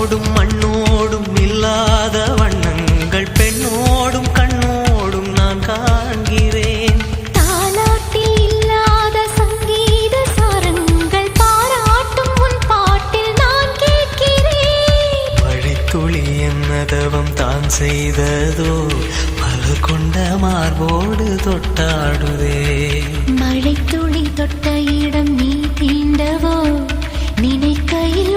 வானோடும் மண்ணோடும் இல்லாத வண்ணங்கள் பெண்ணோடும் கண்ணோடும் நான் காண்கிறேன். தாலாட்டில் இல்லாத சங்கீத சாரங்கள் பாராட்டும் உன் பாட்டில் நான் கேட்கிறேன். மழைத்துளி என்னதவம் தான் செய்ததோ பல கொண்ட மார்போடு தொட்டாடுதே. மழைத்துளி தொட்ட இடம் நீ தீண்டவோ நினைக்கையில்